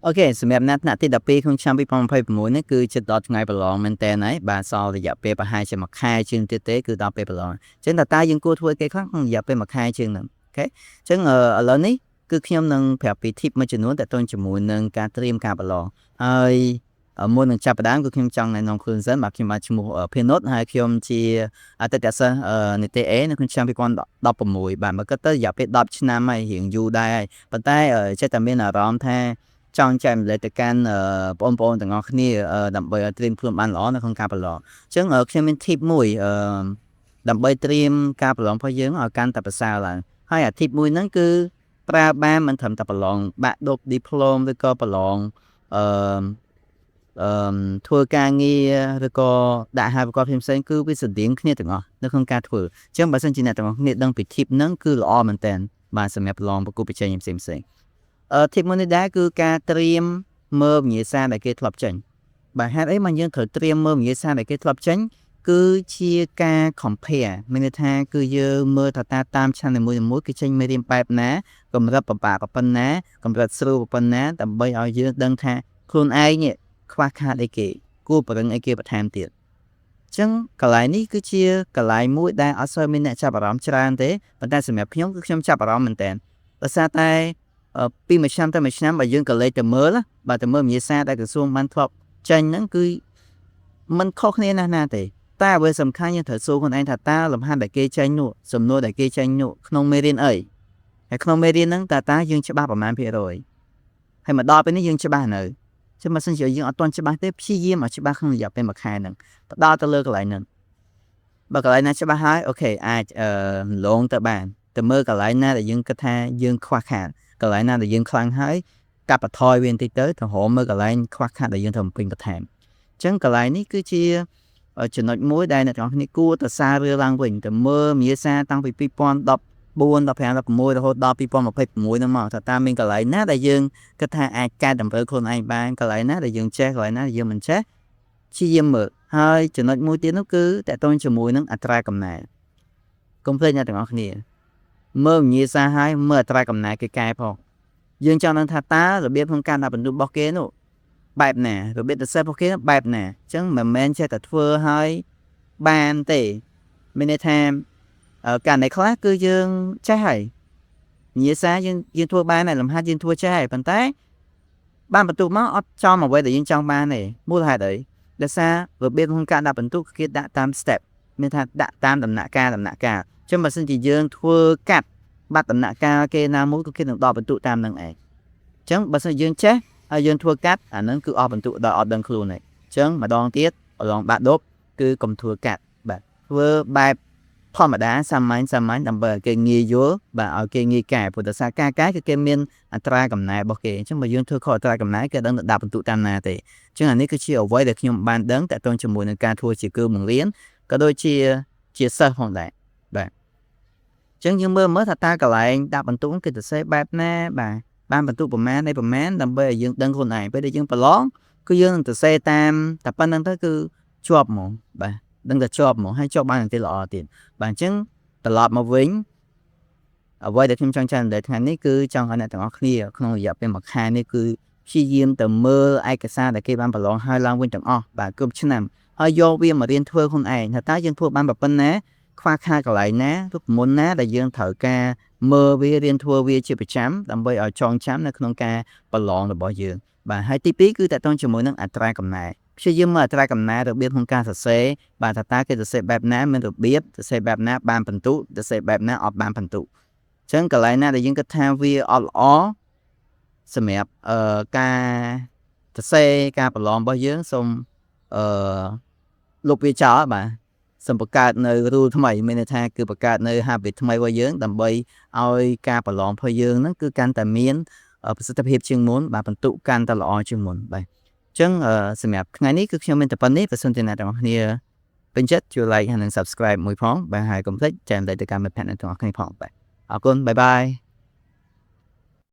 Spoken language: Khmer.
អូខេសម្រាប់ថ្នាក់ទី12ក្នុងឆ្នាំ2026នេះគឺជាដល់ថ្ងៃប្រឡងមែនតើហើយបាទសល់រយៈពេលប្រហែលជាមួយខែជាងទៀតទេគឺដល់ពេលប្រឡងអញ្ចឹងតើយើងគួរធ្វើគេខ្លះក្នុងរយៈពេលមួយខែជាងហ្នឹងអូខេអញ្ចឹងឥឡូវនេះគឺខ្ញុំនឹងប្រាប់ពី tip មួយចំនួនទាក់ទងជាមួយនឹងការត្រៀមការប្រឡងហើយមុននឹងចាប់ផ្ដើមគឺខ្ញុំចង់ណែនាំខ្លួនសិនបាទខ្ញុំបាទឈ្មោះភានុតហើយខ្ញុំជាអតីតសិស្សនីតិ A នៅក្នុងឆ្នាំ2016បាទមកគិតទៅរយៈពេល10ឆ្នាំហើយរៀងយូរដែរហើយប៉ុន្តែចិត្តតែមានអារម្មណ៍ថាចង់ចែកម្លែកទៅកាន់បងប្អូនទាំងអស់គ្នាដើម្បីឲ្យត្រៀមខ្លួនបានល្អនៅក្នុងការប្រឡងអញ្ចឹងខ្ញុំមាន tip មួយដើម្បីត្រៀមការប្រឡងរបស់យើងឲ្យកាន់តែប្រសើរឡើងហើយអា tip មួយហ្នឹងគឺប្រើបានមិនត្រឹមតែប្រឡងបាក់ឌុប diploma ឬក៏ប្រឡងអឺធ្វើការងារឬក៏ដាក់ហាវិកលផ្សេងៗគឺវាស្រដៀងគ្នាទាំងអស់នៅក្នុងការធ្វើអញ្ចឹងបើសិនជាអ្នកទាំងអស់គ្នាដឹងពី tip ហ្នឹងគឺល្អមែនតើបាទសម្រាប់ប្រឡងប្រកួតប្រជែងផ្សេងៗtip មួយនេះដែរគឺការត្រៀមមើលវិញ្ញាសាដែលគេធ្លាប់ចេញបាទហេតុអីមកយើងត្រូវត្រៀមមើលវិញ្ញាសាដែលគេធ្លាប់ចេញគឺជាការ compare មានន័យថាគឺយើងមើលថាតាមឆ្នាំនីមួយៗគេចេញមេរៀនបែបណាកម្រិតប្របាក់ប៉ុណ្ណាកម្រិតស្រួលប៉ុណ្ណាដើម្បីឲ្យយើងដឹងថាខ្លួនឯងនេះខ្វះខាតអីគេគួរប្រឹងអីគេបន្ថែមទៀតអញ្ចឹងកន្លែងនេះគឺជាកន្លែងមួយដែលអត់សូវមានអ្នកចាប់អារម្មណ៍ច្រើនទេប៉ុន្តែសម្រាប់ខ្ញុំគឺខ្ញុំចាប់អារម្មណ៍មែនតើដោយសារតែពីមួយឆ្នាំទៅមួយឆ្នាំបើយើងក៏លេខទៅមើលបាទទៅមើលវិញ្ញាសាដែលក្រសួងបានធ្លាប់ចេញហ្នឹងគឺมันខុសគ្នាណាស់ទេតែអ្វីសំខាន់យើងត្រូវសួរខ្លួនឯងថាតើលំហាត់ដែលគេចេញនោះសំណួរដែលគេចេញនោះក្នុងមេរៀនអីហើយក្នុងមេរៀនហ្នឹងតើយើងច្បាស់ប្រមាណភាគរយហើយមកដល់ពេលនេះយើងច្បាស់នៅចឹងបើសិនជាយើងអត់ទាន់ច្បាស់ទេព្យាយាមឲ្យច្បាស់ក្នុងរយៈពេលមួយខែហ្នឹងផ្ដោតទៅលើកន្លែងហ្នឹងបើកន្លែងណាច្បាស់ហើយអូខេអាចលងទៅបានទៅមើលកន្លែងណាដែលយើងគិតថាយើងខ្វះខាតកន្លែងណាដែលយើងខ្លាំងហើយកាត់បន្ថយវាបន្តិចទៅរហូតមើលកន្លែងខ្វះខាតដែលយើងត្រូវបំពេញបន្ថែមអញ្ចឹងកន្លែងនេះគឺជាចំណុចមួយដែលអ្នកទាំងអស់គ្នាគួរទៅសាររើឡើងវិញទៅមើលមាសាតាំងពី2014 15 16រហូតដល់2026ហ្នឹងមកថាតាមមានកន្លែងណាដែលយើងគិតថាអាចកែតម្រូវខ្លួនឯងបានកន្លែងណាដែលយើងចេះកន្លែងណាដែលយើងមិនចេះព្យាយាមមើលហើយចំណុចមួយទៀតនោះគឺតកតងជាមួយនឹងអត្រាកំណែកុំភ្លេចអ្នកទាំងអស់គ្នាមើលវិញ្ញាសាហើយមើលអត្រាកំណែគេកែផងយើងចង់ដឹងថាតើរបៀបក្នុងការដាក់បន្ទុករបស់គេនោះបែបណារបៀបទៅសេះរបស់គេបែបណាអញ្ចឹងមិនមែនចេះតែធ្វើឲ្យបានទេមានន័យថាការណែខ្លះគឺយើងចេះហើយវិញ្ញាសាយើងធ្វើបានហើយលំហាត់យើងធ្វើចេះហើយប៉ុន្តែបានបន្ទុកមកអត់ចំអ្វីដែលយើងចង់បានទេមូលហេតុអីដោយសាររបៀបក្នុងការដាក់បន្ទុកគេដាក់តាម step មានថាដាក់តាមដំណាក់កាលអញ្ចឹងបើសិនជាយើងធ្វើកាត់បាត់ដំណាក់កាលគេណាមួយក៏គេនឹងដកបន្ទុកតាមនឹងឯងអញ្ចឹងបើសិនយើងចេះហើយយើងធ្វើកាត់អាហ្នឹងគឺអស់បន្ទុកដល់អត់ដឹងខ្លួនឯងអញ្ចឹងម្ដងទៀតប្រឡងបាក់ឌុបគឺកុំធ្វើកាត់បាទធ្វើបែបធម្មតាសាមញ្ញដើម្បីឲ្យគេងាយយល់បាទឲ្យគេងាយកែព្រោះដោយសារការកែគឺគេមានអត្រាកំណែរបស់គេអញ្ចឹងបើយើងធ្វើខុសអត្រាកំណែគេដឹងទៅដាក់បន្ទុកតាមណាទេអញ្ចឹងអានេះគឺជាអ្វីដែលខ្ញុំបានដឹងតាក់ទងជាមួយនឹងការធ្វើជាគ្រូបង្រៀនក៏ដូចជាសិស្សផងដែរបាទអញ្ចឹងយើងមើលថាតើកន្លែងដាក់បន្ទុកគេសរសេរបែបណាបាទបានបន្ទុកប្រមាណនៃប្រមាណដើម្បីឲ្យយើងដឹងខ្លួនឯងពេលដែលយើងប្រឡងគឺយើងនឹងសរសេរតាមតែប៉ុណ្្នឹងទៅគឺជាប់ហ្មងបាទដឹងតែជាប់ហ្មងហើយជាប់បានទាំងល្អទៀតបាទអញ្ចឹងត្រឡប់មកវិញអ្វីដែលខ្ញុំចង់ចែករំលែកថ្ងៃនេះគឺចង់ឲ្យអ្នកទាំងអស់គ្នាក្នុងរយៈពេលមួយខែនេះគឺព្យាយាមទៅមើលឯកសារដែលគេបានប្រឡងហើយឡើងវិញទាំងអស់បាទគ្រប់ឆ្នាំហើយយកវាមករៀនធ្វើខ្លួនឯងថាតើយើងធ្វើបានប៉ុណ្ណាខ្វះខាតកន្លែងណារូបមន្តណាដែលយើងត្រូវការមើលវារៀនធ្វើវាជាប្រចាំដើម្បីឲ្យចងចាំនៅក្នុងការប្រឡងរបស់យើងបាទហើយទី2គឺតកតងជាមួយនឹងអត្រាកំណែព្យាយាមមើលអត្រាកំណែរបៀបក្នុងការសរសេរបាទថាតើគេសរសេរបែបណាមានរបៀបសរសេរបែបណាបានបន្ទុកសរសេរបែបណាអត់បានបន្ទុកអញ្ចឹងកន្លែងណាដែលយើងគិតថាវាអត់ល្អសម្រាប់ការសរសេរការប្រឡងរបស់យើងសូមលុបវាចោលបាទសូមបង្កើតនៅ rule ថ្មីមានន័យថាគឺបង្កើតនៅ habit ថ្មីរបស់យើងដើម្បីឲ្យការប្រឡងរបស់យើងហ្នឹងគឺកាន់តែមានប្រសិទ្ធភាពជាងមុនបាទបន្ទុកកាន់តែល្អជាងមុនបាទអញ្ចឹងសម្រាប់ថ្ងៃនេះគឺខ្ញុំមានតែប៉ុណ្្នេះបើសិនជាអ្នកទាំងអស់គ្នាពេញចិត្តជួយ like ហើយនិង subscribe មួយផងបាទហើយកុំភ្លេចចែករំលែកទៅកាន់មិត្តភក្តិអ្នកទាំងអស់គ្នាផងបាទអរគុណបាយបាយ